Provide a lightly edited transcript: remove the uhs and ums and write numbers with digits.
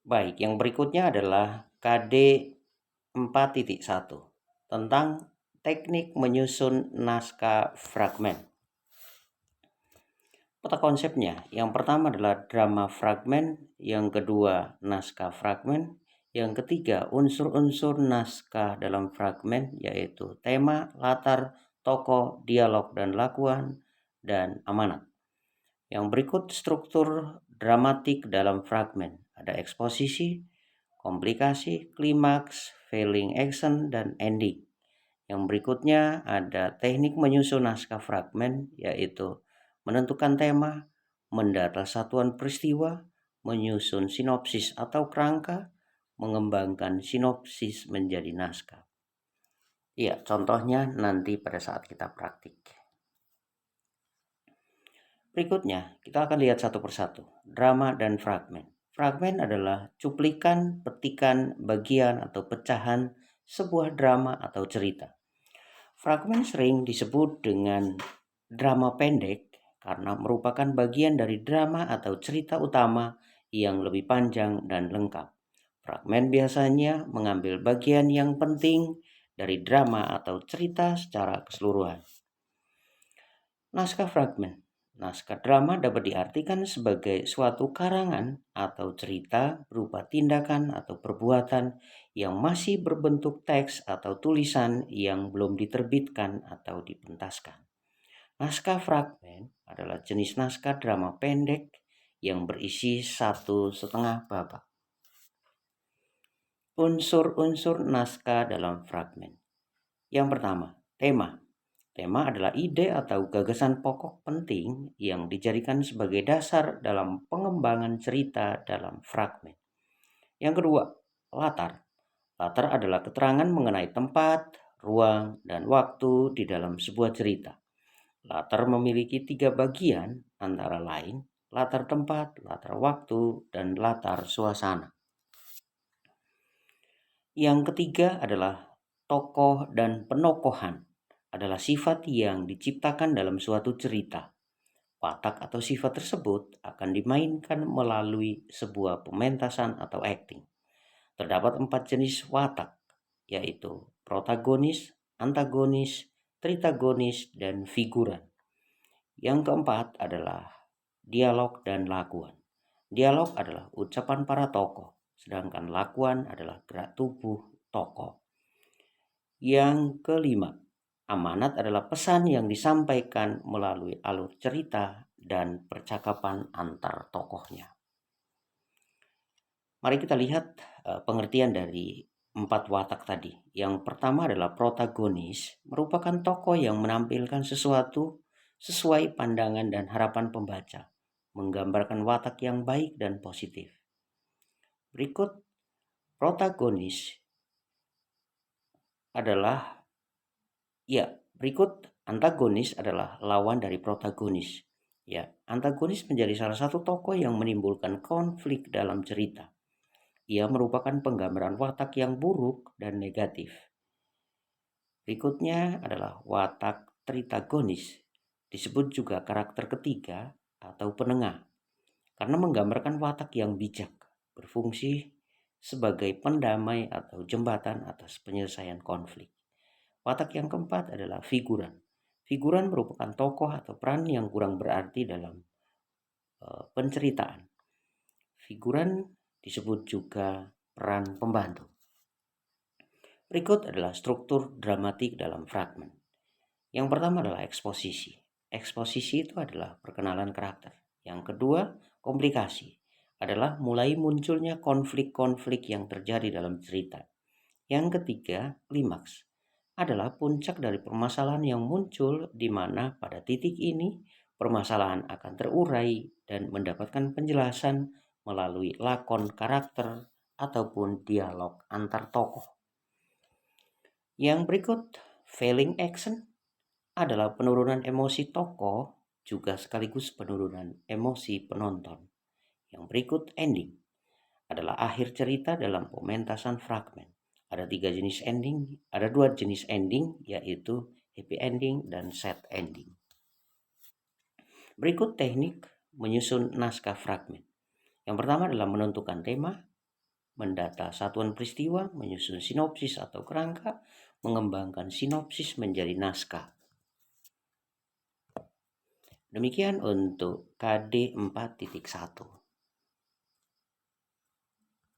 Baik, yang berikutnya adalah KD 4.1 tentang teknik menyusun naskah fragmen. Peta konsepnya, yang pertama adalah drama fragmen, yang kedua naskah fragmen, yang ketiga unsur-unsur naskah dalam fragmen yaitu tema, latar, tokoh, dialog dan lakuan, dan amanat. Yang berikut struktur dramatik dalam fragmen. Ada eksposisi, komplikasi, klimaks, failing action, dan ending. Yang berikutnya ada teknik menyusun naskah fragmen, yaitu menentukan tema, mendata satuan peristiwa, menyusun sinopsis atau kerangka, mengembangkan sinopsis menjadi naskah. Ya, contohnya nanti pada saat kita praktik. Berikutnya, kita akan lihat satu persatu, drama dan fragmen. Fragmen adalah cuplikan, petikan, bagian, atau pecahan sebuah drama atau cerita. Fragmen sering disebut dengan drama pendek karena merupakan bagian dari drama atau cerita utama yang lebih panjang dan lengkap. Fragmen biasanya mengambil bagian yang penting dari drama atau cerita secara keseluruhan. Naskah fragmen. Naskah drama dapat diartikan sebagai suatu karangan atau cerita berupa tindakan atau perbuatan yang masih berbentuk teks atau tulisan yang belum diterbitkan atau dipentaskan. Naskah fragmen adalah jenis naskah drama pendek yang berisi 1,5 babak. Unsur-unsur naskah dalam fragmen. Yang pertama, tema. Tema adalah ide atau gagasan pokok penting yang dijadikan sebagai dasar dalam pengembangan cerita dalam fragmen. Yang kedua, latar. Latar adalah keterangan mengenai tempat, ruang, dan waktu di dalam sebuah cerita. Latar memiliki 3 bagian, antara lain latar tempat, latar waktu, dan latar suasana. Yang ketiga adalah tokoh dan penokohan. Adalah sifat yang diciptakan dalam suatu cerita. Watak atau sifat tersebut akan dimainkan melalui sebuah pementasan atau acting. Terdapat 4 jenis watak, yaitu protagonis, antagonis, tritagonis, dan figuran. Yang keempat adalah dialog dan lakuan. Dialog adalah ucapan para tokoh, sedangkan lakuan adalah gerak tubuh tokoh. Yang kelima, amanat adalah pesan yang disampaikan melalui alur cerita dan percakapan antar tokohnya. Mari kita lihat pengertian dari 4 watak tadi. Yang pertama adalah protagonis, merupakan tokoh yang menampilkan sesuatu sesuai pandangan dan harapan pembaca, menggambarkan watak yang baik dan positif. Berikut protagonis adalah berikut antagonis adalah lawan dari protagonis. Ya, antagonis menjadi salah satu tokoh yang menimbulkan konflik dalam cerita. Ia merupakan penggambaran watak yang buruk dan negatif. Berikutnya adalah watak tritagonis, disebut juga karakter ketiga atau penengah, karena menggambarkan watak yang bijak, berfungsi sebagai pendamai atau jembatan atas penyelesaian konflik. Watak yang keempat adalah figuran. Figuran merupakan tokoh atau peran yang kurang berarti dalam penceritaan. Figuran disebut juga peran pembantu. Berikut adalah struktur dramatik dalam fragmen. Yang pertama adalah eksposisi. Eksposisi itu adalah perkenalan karakter. Yang kedua, komplikasi. Adalah mulai munculnya konflik-konflik yang terjadi dalam cerita. Yang ketiga, klimaks. Adalah puncak dari permasalahan yang muncul di mana pada titik ini permasalahan akan terurai dan mendapatkan penjelasan melalui lakon karakter ataupun dialog antar tokoh. Yang berikut, failing action adalah penurunan emosi tokoh juga sekaligus penurunan emosi penonton. Yang berikut, ending adalah akhir cerita dalam pementasan fragmen. Ada 2 jenis ending, yaitu happy ending dan sad ending. Berikut teknik menyusun naskah fragmen. Yang pertama adalah menentukan tema, mendata satuan peristiwa, menyusun sinopsis atau kerangka, mengembangkan sinopsis menjadi naskah. Demikian untuk KD 4.1.